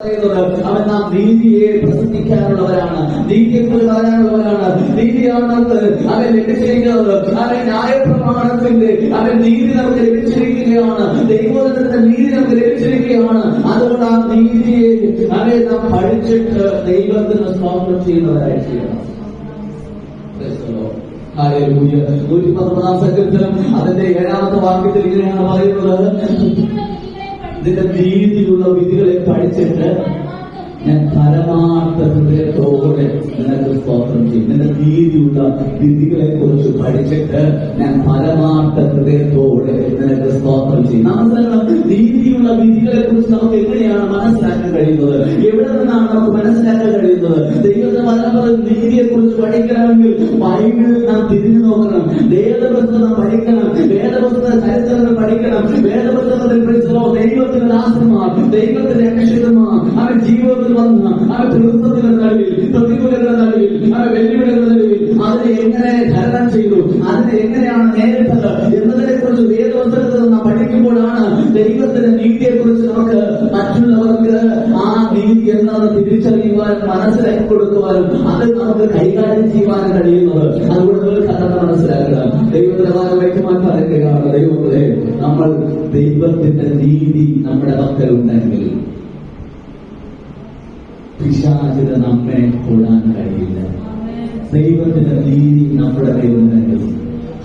അവൻ നാം നീതിയെ പ്രസംഗിക്കാനുള്ളവരാണ്, നീതിയെക്കുറിച്ച് പറയാനുള്ളവരാണ്. നീതിയാണ് നമുക്ക് അവൻ ലഭിച്ചിരിക്കുന്നത്. അവൻ ന്യായപ്രമാണത്തിന്റെ അവൻ നീതി നമുക്ക് ലഭിച്ചിരിക്കുകയാണ്. ദൈവത്തിന്റെ നീതി നമുക്ക് ലഭിച്ചിരിക്കുകയാണ്. അതുകൊണ്ട് ആ നീതിയെ അവൻ നാം പഠിച്ചിട്ട് ദൈവത്തിന് സ്തോത്രം ചെയ്യുന്നവരായി ചെയ്യണം. 119 സങ്കീർത്തനം അതിന്റെ 7-ാമത്തെ വാക്യത്തിൽ ഇങ്ങനെയാണ് പറയുന്നത്, നിന്റെ നീതിയുള്ള വിധികളെ പഠിച്ചിട്ട് ഞാൻ പരമാർത്ഥ ഹൃദയത്തോടെ നിനക്ക് സ്തോത്രം ചെയ്യും. നിന്റെ നീതിയുള്ള വിധികളെ കുറിച്ച് പഠിച്ചിട്ട് ഞാൻ പരമാർത്ഥ ഹൃദയത്തോടെ നിനക്ക് സ്തോത്രം ചെയ്യും. നമുക്ക് നീതിയുള്ള വിധികളെ കുറിച്ച് നമുക്ക് എങ്ങനെയാണ് മനസ്സിലാക്കാൻ കഴിയുന്നത്? എവിടെ നിന്നാണ് നമുക്ക് മനസ്സിലാക്കാൻ കഴിയുന്നത്? ദൈവത്തിന്റെ പരമ്പര നീതിയെ കുറിച്ച് പഠിക്കണമെങ്കിൽ ബൈബിളിൽ നാം തിരിഞ്ഞു നോക്കണം. വേദപുസ്തകം നാം പഠിക്കണം. വേദപുസ്തക ചരിത്രങ്ങൾ പഠിക്കണം. വേദപുസ്തകത്തിൽ പഠിച്ചോ ദൈവത്തിന്റെ ദാസന്മാർ, ദൈവത്തിന്റെ രക്ഷകന്മാർ അവൻ ജീവിതത്തിൽ വന്ന അവൻ പ്രതിസന്ധികളുടെ നടുവിൽ, പ്രതികൂലങ്ങളുടെ നടുവിൽ, അവൻ വെല്ലുവിളികളുടെ നടുവിൽ അതിനെ എങ്ങനെ ധരണം ചെയ്തു, അതിനെ എങ്ങനെയാണ് നേരിട്ടത് എന്നതിനെ കുറിച്ച് വേദപുസ്തകത്തിൽ നാം പഠിക്കുമ്പോഴാണ് ദൈവത്തിന്റെ നീതിയെ കുറിച്ച് നമുക്ക് മറ്റുള്ളവർക്ക് ആ നീതി എന്താണെന്ന് തിരിച്ചറിയുവാനും മനസ്സിലാക്കി കൊടുക്കുവാനും അത് നമുക്ക് കൈകാര്യം ചെയ്യുവാനും കഴിയുന്നത്. അതുകൊണ്ട് നിങ്ങൾ കഥ മനസ്സിലാക്കണം. ദൈവത്തിന്റെ ഭാഗം വ്യക്തമായി പറയുകയാണ്, ദൈവങ്ങളെ നമ്മൾ ദൈവത്തിന്റെ നീതി നമ്മുടെ പക്കലുണ്ടെങ്കിൽ പിശാചിന് നമ്മെ തൊടാൻ കഴിയില്ല. ദൈവത്തിന്റെ നീതി നമ്മുടെ കയ്യിലുണ്ടെങ്കിൽ,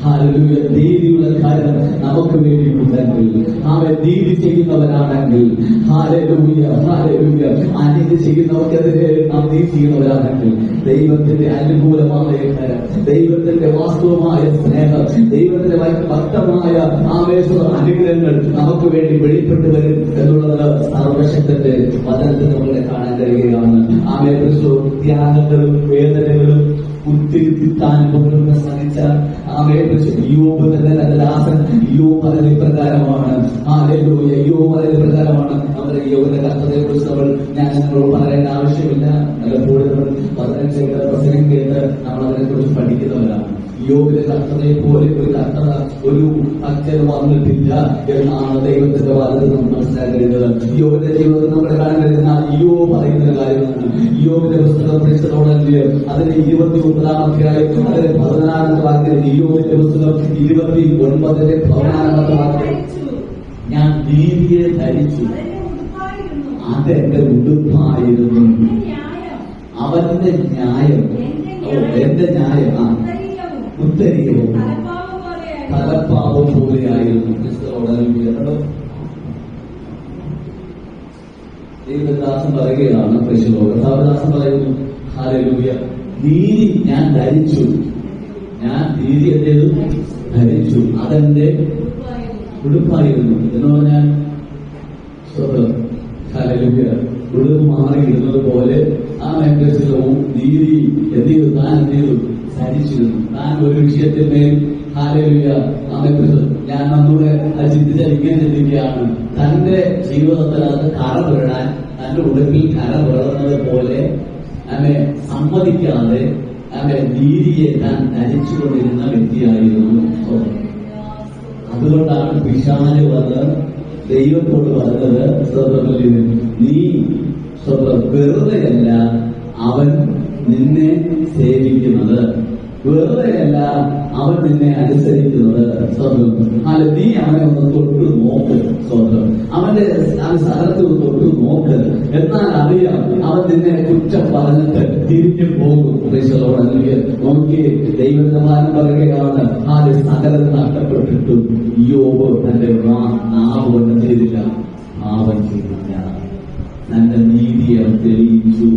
ഹല്ലേലൂയ, നീതിയുള്ള കാര്യം നമുക്ക് വേണ്ടി ഉണ്ടെങ്കിൽ, അവൻ നീതി ചെയ്യുന്നവരാണെങ്കിൽ, ഹല്ലേലൂയ ഹല്ലേലൂയ, അനീതി ചെയ്യുന്നവർക്കെതിരെ നാം നീതി ചെയ്യുന്നവരാണെങ്കിൽ ദൈവത്തിന്റെ അനുകൂലമായ കാര്യം, ദൈവത്തിന്റെ വാസ്തവമായ സ്നേഹം, ദൈവത്തിന്റെ വ്യക്തമായ ആവേശ അനുഗ്രഹങ്ങൾ നമുക്ക് വേണ്ടി വെളിപ്പെട്ടു വരും എന്നുള്ളത് സർവശക്തന്റെ വചനത്തിൽ നമ്മളെ കാണാൻ കഴിയുകയാണ്. ആമേൻ. ത്യാഗങ്ങളും വേദനകളും ഉത്തിരിത്താനുഭവങ്ങൾ സഹിച്ച യോബ് തന്നെ ദാസൻ യോബ് പറയുന്ന ഇപ്രകാരമാണ്. യോബ് പറയുന്ന പ്രകാരമാണ്. നമ്മുടെ യോബിന്റെ കർത്തതയെ കുറിച്ച് ഞാൻ നിങ്ങളോട് പറയേണ്ട ആവശ്യമില്ല. പലപ്പോഴും നമ്മൾ 15 പ്രസംഗം കേട്ട് നമ്മൾ അതിനെ കുറിച്ച് പഠിക്കുന്നവരാണ്. യോബിന്റെ കർത്തതയെ പോലെ ഒരു കർത്തത ഒരു അച്ഛൻ വന്നിട്ടില്ല എന്നാണ് ദൈവത്തിന്റെ വാദത്തിൽ നമ്മൾ മനസ്സിലാക്കുന്നത്. യോബിന്റെ ജീവിതത്തിൽ നമ്മുടെ കാണാൻ കഴിയുന്ന യോബ് പറയുന്ന കാര്യമാണ്. യോബിന്റെ പുസ്തകം പഠിച്ചതോടെ അതിന്റെ 29-ാം അധ്യായം അതിന്റെ 16-ാമത്തെ വാക്യം, യോബിന്റെ പുസ്തകം 29-ന്റെ 16-ാമത്തെ വാക്യം, ഞാൻ നീതിയെ ധരിച്ചു, അതെന്റെ ഉടുപ്പായിരുന്നു, അവന്റെ ന്യായം എന്റെ ന്യായം ഉത്തരീയവും തലപ്പാവും പോലെയായിരുന്നു. ദൈവദാസൻ പറയുകയാണ്, കർത്താവദാസൻ പറയുന്നു, ഹല്ലേലൂയ, നീതി ഞാൻ ധരിച്ചു, ഞാൻ നീതി എന്റേത് ധരിച്ചു, അതെന്റെ ഉടുപ്പായിരുന്നു എന്ന് പറഞ്ഞാൽ ഹല്ലേലൂയ, ഉടുപ്പ് മാറിയിരുന്നത് പോലെ ആ മേഖലവും നീതി എന്ത് ചെയ്തു? താൻ എന്ത് ചെയ്തു? ധരിച്ചിരുന്നു. താൻ ഒരു വിഷയത്തിന്മേൽ ഹല്ലേലൂയ ഞാൻ നമ്മുടെ ചിന്തിച്ചാൽ ഇങ്ങനെ ചിന്തിക്കുകയാണ്, തന്റെ ജീവിതത്തിൽ അത് കറ വീഴാൻ തന്റെ ഉടുപ്പിൽ കറ വീഴുന്നത് പോലെ അവനെ സമ്മതിക്കാതെ അവനെ നീതിയെ താൻ ധരിച്ചുകൊണ്ടിരുന്ന വ്യക്തിയായിരുന്നു. അതുകൊണ്ടാണ് പിശാച് വന്ന് ദൈവത്തോട് പറഞ്ഞത്, നീ വെറുതെയല്ല അവൻ നിന്നെ സേവിക്കുന്നത്, വെറുതെയല്ല അവൻ നിന്നെ അനുസരിക്കുന്നത്. അല്ല, നീ അവനെ ഒന്ന് തൊട്ട് നോക്ക്, അവന്റെ സ്ഥലത്ത് ഒന്ന് തൊട്ട് നോക്ക്, എന്നാൽ അറിയാം അവൻ നിന്നെ കുറ്റം പറഞ്ഞിട്ട് തിരിഞ്ഞു പോകും. നോക്കി ദൈവത്തിന്റെ മാനം പറയുകയാണ്, ആ സകലം നഷ്ടപ്പെട്ടിട്ടും യോബ് തന്റെ നാവ് കൊണ്ട് ചെയ്തില്ല, പാപം ചെയ്തില്ല, തന്റെ നീതിയെ അവൻ തെളിയിച്ചു.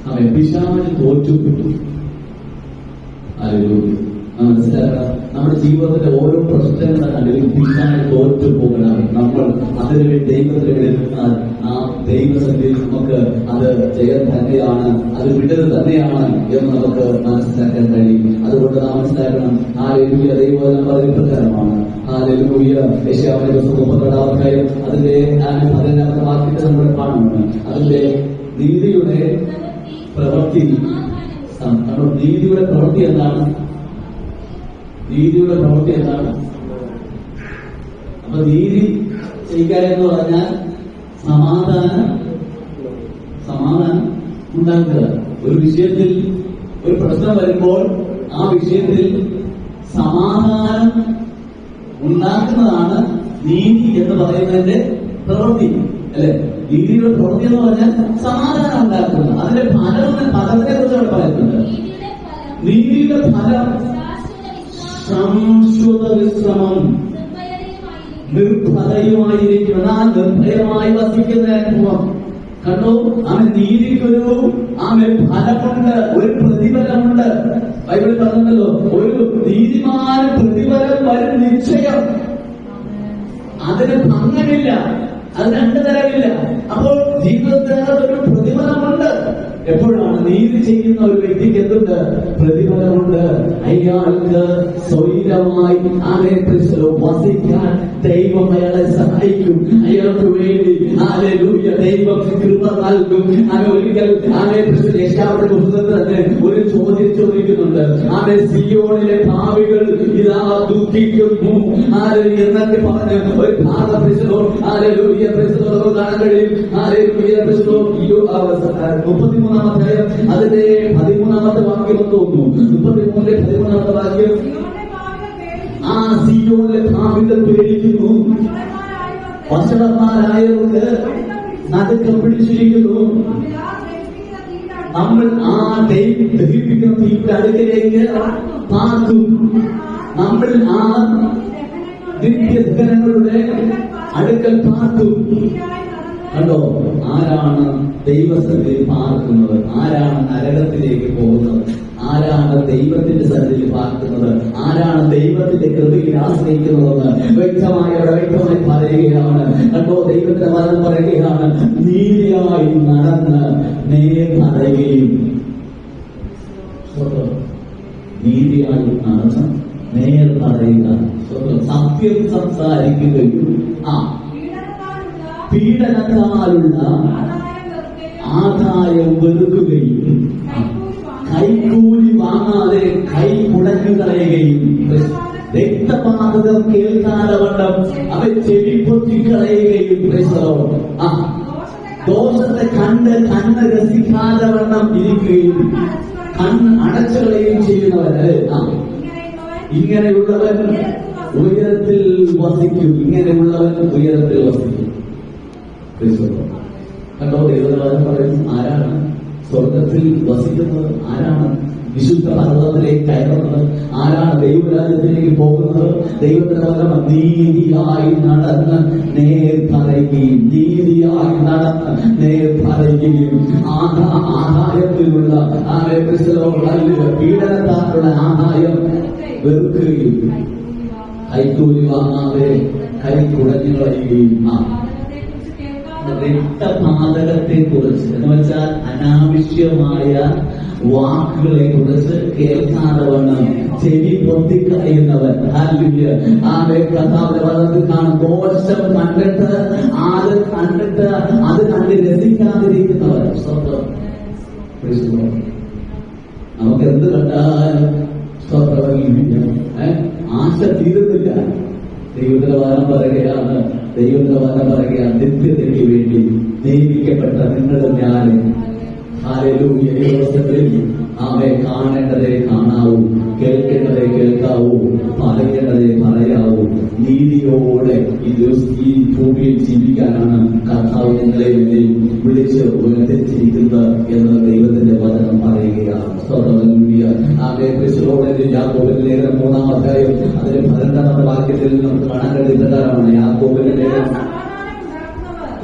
അവൻ പിശാച് തോറ്റുപ്പെട്ടു. മനസ്സിലാക്കണം, നമ്മുടെ ജീവിതത്തിന്റെ ഓരോ പ്രശ്നങ്ങളുടെ നടുവിൽ പിശാച് തോറ്റു പോകണം. നമ്മൾ അതിനുവേണ്ടി ദൈവത്തിന് വേണ്ടി നിന്നാൽ ആ ദൈവസന്നിധിയിൽ നമുക്ക് അത് ജയം തന്നെയാണ്, അത് വിടൽ തന്നെയാണ് എന്ന് നമുക്ക് മനസ്സിലാക്കാൻ കഴിയും. അതുകൊണ്ട് നാം മനസ്സിലാക്കണം, ഹല്ലേലൂയ, ദൈവവചനം പറയുന്ന പ്രകാരമാണ്. ഹല്ലേലൂയ, യെശയ്യാവിന്റെ പുസ്തകം 32-ാം അധ്യായം അതിന്റെ 15-ാമത്തെ വാക്യത്തെ നമ്മൾ കാണുന്നു. അതിന്റെ നീതിയുടെ പ്രവൃത്തി, നീതിയുടെ പ്രവൃത്തി എന്താണ്? നീതിയുടെ പ്രവൃത്തി എന്താണ്? അപ്പൊ നീതി ചെയ്യുക എന്ന് പറഞ്ഞാൽ സമാധാനം ഉണ്ടാക്കുക. ഒരു വിഷയത്തിൽ ഒരു പ്രശ്നം വരുമ്പോൾ ആ വിഷയത്തിൽ സമാധാനം ഉണ്ടാക്കുന്നതാണ് നീതി എന്ന് പറയുന്നതിന്റെ പ്രവൃത്തി, അല്ലെ? നീതിയുടെ പ്രവൃത്തി എന്ന് പറഞ്ഞാൽ സമാധാനം ഉണ്ടാക്കുന്നത്. അതിന്റെ ഫലത്തിനെ കുറിച്ച് അവിടെ പറയുന്നുണ്ട്. നീതിയുടെ ഫലം ശാശ്വത വിശ്രമം, നിർഭയമായിരിക്കും. എന്നാൽ നിർഭയമായി വസിക്കുന്ന അനുഭവം കണ്ടോ? അവൻ നീതിക്കൊരു ഫലമുണ്ട്, ഒരു പ്രതിഫലമുണ്ട്. ബൈബിളിൽ പറഞ്ഞല്ലോ, ഒരു നീതിമാന് പ്രതിഫലം വരും നിശ്ചയം. അതിന് ഭംഗമില്ല, അത് രണ്ടു തരമില്ല. അപ്പോൾ ജീവിതത്തിന് ഒരു പ്രതിഫലമുണ്ട്. എപ്പോഴാണ് നീതി ചെയ്യുന്ന ഒരു വ്യക്തിക്ക് എന്തുണ്ട്? പ്രതിഫലമുണ്ട്. അയാൾക്ക് സ്വൈരമായി വസിക്കാൻ ദൈവം അയാളെ സഹായിക്കും. അയാൾക്ക് വേണ്ടി ദൈവം കൃപ നൽകും. ഒരിക്കൽ യേശയ്യാവിന്റെ പുസ്തകത്തിൽ തന്നെ ഒരു ചോദ്യം ചോദിക്കുന്നുണ്ട്. സിയോണിലെ ഭാവികൾ ഇതാ ദുഃഖിക്കുന്നു എന്നൊക്കെ പറഞ്ഞ് ഒരു ഭാഗം കാണാൻ കഴിയും. 33-ാം അധ്യായം അതിന്റെ 13-ാമത്തെ വാക്യം തോന്നുന്നു. 33-ന്റെ 13-ാമത്തെ വാക്യം, ആ സിയോണിലെ ഭാവികൾ പേടിക്കുന്നു, വഷളന്മാരായവർക്ക് നടുക്കം പിടിച്ചിരിക്കുന്നു. നമ്മൾ ആ ദഹിപ്പിക്കുന്ന തീയുടെ അടുക്കലേക്ക് പാർക്കും. നമ്മൾ ആ നിത്യജനങ്ങളുടെ അടുക്കൽ പാർക്കും. കണ്ടോ? ആരാണ് ദൈവസന്നിധിയിൽ പാർക്കുന്നത്? ആരാണ് നരകത്തിലേക്ക് പോകുന്നത്? ആരാണ് ദൈവത്തിന്റെ സന്നിധിയിൽ പാർക്കുന്നത്? ആരാണ് ദൈവത്തിന്റെ കൃപയിൽ ആശ്രയിക്കുന്നതെന്ന് വ്യക്തമായി പറയുകയാണ്. കണ്ടോ? ദൈവത്തിന്റെ വചനം പറയുകയാണ്, നീതിയായി നടന്ന് നേർന്നടയുകയും, നീതിയായി നടന്ന് നേർന്നടയുക, സത്യം സംസാരിക്കുകയും, പീഡനത്താലുള്ള ആദായം വെറുക്കുകയും, കൈക്കൂലി വാങ്ങാതെ കൈ കുടഞ്ഞു കളയുകയും, രക്തപാതകം കേൾക്കാതെ വണ്ണം അവ ചെവി പൊത്തിക്കളയുകയും, ദോഷത്തെ കണ്ണ് രസിക്കാതെ വണ്ണം ഇരിക്കുകയും കണ്ണ് അടച്ചുകളയുകയും ചെയ്യുന്നവര് ഇങ്ങനെയുള്ളവൻ ഉയരത്തിൽ വസിക്കും. ഇങ്ങനെയുള്ളവൻ ഉയരത്തിൽ വസിക്കും. കണ്ടോ? ദൈവം പറയുന്നു, ആരാണ് സ്വർഗത്തിൽ വസിക്കുന്നത്? ആരാണ് വിശുദ്ധ പർവ്വതത്തിലേക്ക് കയറുന്നത്? ആരാണ് ദൈവരാജ്യത്തിലേക്ക് പോകുന്നത്? ദൈവത്തിന്റെ വചനം, നീതിയായി നടന്ന് നേർപറയുകയും, നീതിയായി നടന്ന് നേർപറയുകയും, ആദായത്തിലുള്ള പീഡനത്താലുള്ള ആദായം വെറുക്കുകയും, കൈക്കൂലി വാങ്ങാതെ കൈ കുടഞ്ഞു കളയുകയും, രക്തപാതകത്തെ കുറിച്ച് എന്ന് വെച്ചാൽ അനാവശ്യമായ വാക്കുകളെ കുറിച്ച് കേൾക്കാതെ വണ്ണം ചെവി പൊത്തിക്കളയുന്നവൻ. കർത്താവിന്റെ വചനത്തിൽ കാണും, ദോഷം കണ്ടിട്ട് അത് കണ്ട് രസിക്കാതിരിക്കുന്നവൻ. നമുക്ക് എന്ത് കണ്ടാലും ആശ തീരുന്നില്ല. ദൈവത്തിന്റെ വചനം പറയുകയാണ്, നിത്യതയ്ക്ക് വേണ്ടി നിയമിക്കപ്പെട്ട നിങ്ങളും ഞാനും ദിവസത്തിൽ അവയെ കാണേണ്ടതേ കാണാവൂ, കേൾക്കേണ്ടതേ കേൾക്കാവൂ, പറയേണ്ടതേ പറയാവൂ. നീതിയോടെ ഈ ഭൂമിയിൽ ജീവിക്കാനാണ് കർത്താവ് നിങ്ങളെ വിളിച്ച് ഉയർത്തിച്ചിരിക്കുന്നത് എന്ന് ദൈവത്തിന്റെ വചനം പറയുകയാണ്. യാക്കോബിന്റെ ലേഖനം 3-ാം അധ്യായം അതിന്റെ 12-ാമത്തെ വാക്യത്തിൽ നമുക്ക് കാണാൻ കഴിയുന്നതാണ്. യാക്കോബിന്റെ ലേഖനം,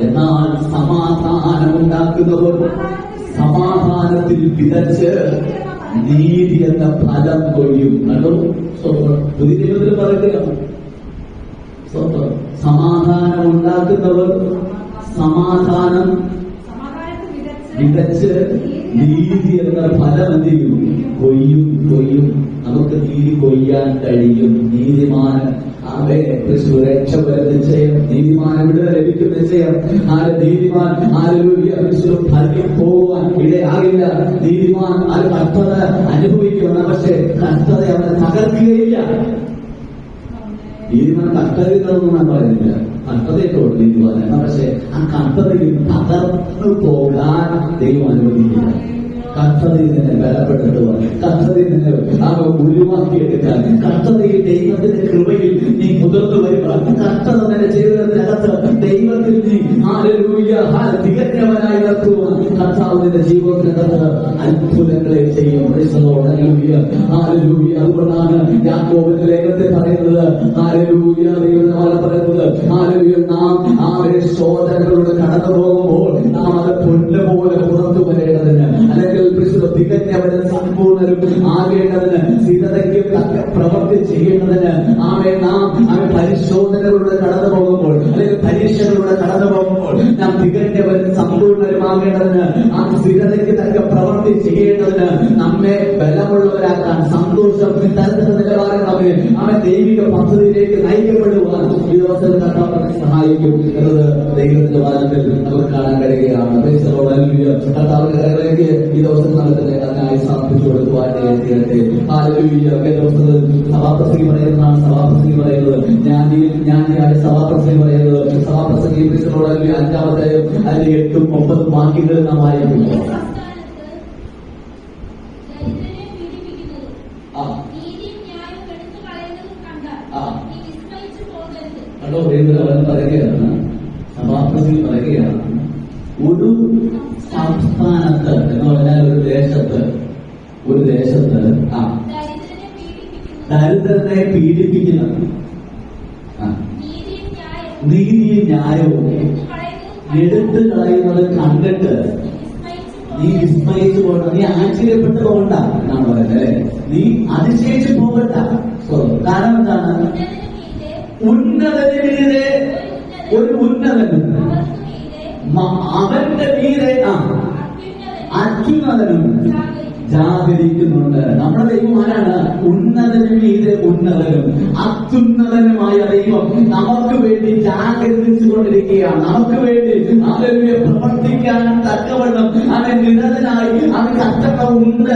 എന്നാൽ സമാധാനം ഉണ്ടാക്കുന്നവർ സമാധാനത്തിൽ വിതച്ച് നീതി എന്ന ഫലം കൊയ്യും. കണ്ടോ? പുതിയ ദൈവത്തിൽ പറയുകയാണ്, സമാധാനം ഉണ്ടാക്കുന്നവർ സമാധാനം വിതച്ച് നീതി എന്ന ഫലം എന്ത് ചെയ്യും? കൊയ്യും. നമുക്ക് നീതി കൊയ്യാൻ കഴിയും. നീതിമാൻ രക്ഷപ്പെടൽ നിശ്ചയം, നീതിമാൻ വിടുതൽ ലഭിക്കും നിശ്ചയം. നീതിമാൻ ഫലം പോകാൻ ഇടയാകില്ല. നീതിമാൻ കഷ്ടത അനുഭവിക്കണം, പക്ഷെ കഷ്ടത അവനെ തകർക്കുകയില്ല. നീതിമാൻ കഷ്ടതയൊന്നും ഞാൻ പറയുന്നില്ല, കഷ്ടതയോട് നീക്കുവാനാണ്. പക്ഷെ ആ കഷ്ടതയിൽ തകർന്നു പോകാൻ ദൈവം അനുവദിക്കില്ല. കഷ്ടതയിൽ നിന്നെ ബലപ്പെടുത്തുവാൻ, കഷ്ടതയിൽ നിന്ന് ഒഴിവാക്കിയെടുക്കാൻ, കഷ്ടതയിൽ ദൈവത്തിന്റെ കൃപയിൽ നീ മുതിർന്നു വരുവാൻ, കഷ്ടത നിന്റെ ജീവിതത്തിനകത്ത് ദൈവത്തിൽ നീ തികഞ്ഞവനായി നിർത്തുവാൻ കർത്താവിന്റെ ജീവിതത്തിനകത്ത് അത്ഭുതങ്ങളെ ചെയ്യും. അതുകൊണ്ടാണ് യാക്കോബിന്റെ ലേഖനത്തിൽ പറയുന്നത്, നാം ആ ശോധനകളോട് കടന്നു പോകുമ്പോൾ നാം അത് പൊന്നുപോലെ പുറത്തു വരേണ്ടതിന്, അല്ലെങ്കിൽ തികഞ്ഞവന് സമ്പൂർണ്ണരും ആകേണ്ടതിന്, സ്ഥിരതയ്ക്കും തക്ക പ്രവൃത്തി ചെയ്യേണ്ടതിന് നാം പരിശോധനകളിലൂടെ കടന്നു പോകുമ്പോൾ, അല്ലെങ്കിൽ പരീക്ഷകളിലൂടെ കടന്നു പോകുമ്പോൾ നാം തികഞ്ഞവരും സമ്പൂർണ്ണരുമാകേണ്ടതിന്, ആ സ്ഥിരതയ്ക്ക് തക്ക പ്രവൃത്തി ചെയ്യേണ്ടതിന്, നമ്മെ ബലമുള്ളവരാക്കാൻ, സന്തോഷം തരത്തിലുള്ള നിലവാരം അവൻ ദൈവിക പദ്ധതിയിലേക്ക് നയിക്കപ്പെടുവാൻ ഈ ദിവസം കർത്താവിനെ സഹായിക്കും എന്നത് ദൈവത്തിന്റെ വാദത്തിൽ നമുക്ക് കാണാൻ കഴിയുകയാണ്. കർത്താവിന്റെ കരങ്ങളിലേക്ക് ഈ ദിവസം നടത്തുന്നത് അതിനായി സമർപ്പിച്ചു കൊടുക്കുവാൻ തീരട്ടെ. സഭാപ്രസംഗി പറയുന്നതാണ്, സഭാപ്രസംഗി പറയുന്നത് ജ്ഞാനിയായ സഭാപ്രസംഗി പറയുന്നത്, സഭാപ്രസംഗി 5-ാമത്തെ അതിന്റെ 8-ഉം 9-ഉം വാക്യങ്ങൾ നാം വായിക്കുന്നു. കണ്ടോ, അവൻ പറയുകയാണ്, സഭാപ്രസംഗി പറയുകയാണ്, ഒരു സംസ്ഥാനത്ത് എന്ന് പറഞ്ഞാൽ ഒരു ദേശത്ത് ദരിദ്രനെ പീഡിപ്പിക്കുന്നത്, നീതിയും ന്യായവും എടുത്തു കളയുന്നത് കണ്ടിട്ട് നീ വിസ്മയിച്ചു പോകണ്ട, നീ ആശ്ചര്യപ്പെട്ടു പോകണ്ട എന്നാണ് പറയുന്നത് അല്ലെ. നീ അതിശയിച്ചു പോകണ്ട. കാരണം എന്താണ്? ഉന്നതന് മീതെ ഒരു ഉന്നതനും അവന്റെ മീതെ അത്യുന്നതനും ജാഗരിക്കുന്നുണ്ട്. നമ്മുടെ ദൈവം ആരാണ്? ഉന്നതനും മീതെ ഉന്നതനും അത്യുന്നതനുമായ ദൈവം നമുക്ക് വേണ്ടി ജാഗരിച്ചുകൊണ്ടിരിക്കുകയാണ്. നമുക്ക് വേണ്ടി അവരെ പ്രവർത്തിക്കാൻ തക്കവണ്ണം അവൻ നിരതനായി അവൻ കർത്താവുണ്ട്.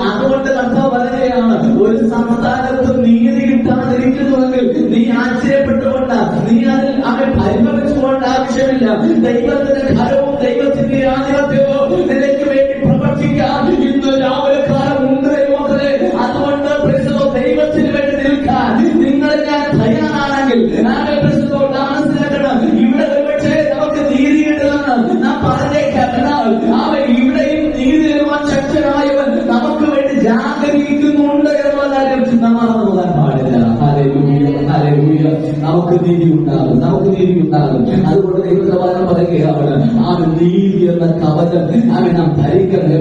അതുകൊണ്ട് കർത്താവ് പറയുകയാണ്, ഒരു സംസ്ഥാനത്ത് നീതി കിട്ടാതിരിക്കുന്നുവെങ്കിൽ നീ ആശ്ചര്യപ്പെട്ടുകൊണ്ട്, നീ അതിൽ അവൻ പരിഭവിച്ചുകൊണ്ട് ആവശ്യമില്ല. ദൈവത്തിന്റെ ഫലവും ദൈവത്തിന്റെ ആധിപത്യവും നിനക്ക് വേണ്ടി പ്രവർത്തിക്കാൻ ഇന്ന് രാവിലെ കാലം ഉണ്ട് ദൈവത്തിലെ. അതുകൊണ്ട് ദൈവത്തിന് വേണ്ടി നിൽക്കാൻ നിങ്ങൾ ഞാൻ തയ്യാറാണെങ്കിൽ മനസ്സിലാക്കണം, ഇവിടെ ഒരുപക്ഷെ നമുക്ക് നീതി കിട്ടുമെന്ന് നാം പറഞ്ഞേക്കാം. എന്നാൽ അവൻ ഇവിടെയും നീതി തരുവാൻ ശക്തനായവൻ നമുക്ക് വേണ്ടി ജാഗരിക്കുന്നുണ്ട് എന്നുള്ള കാര്യം നാം മറന്നു പോകാൻ പാടില്ല. നമുക്ക് നീതി ഉണ്ടാകും. അതുകൊണ്ട് ദൈവത്തിന്റെ വചനം പറയുകയാണ്, ആ നീതി എന്ന കവചം അവൻ നാം ധരിക്കണം.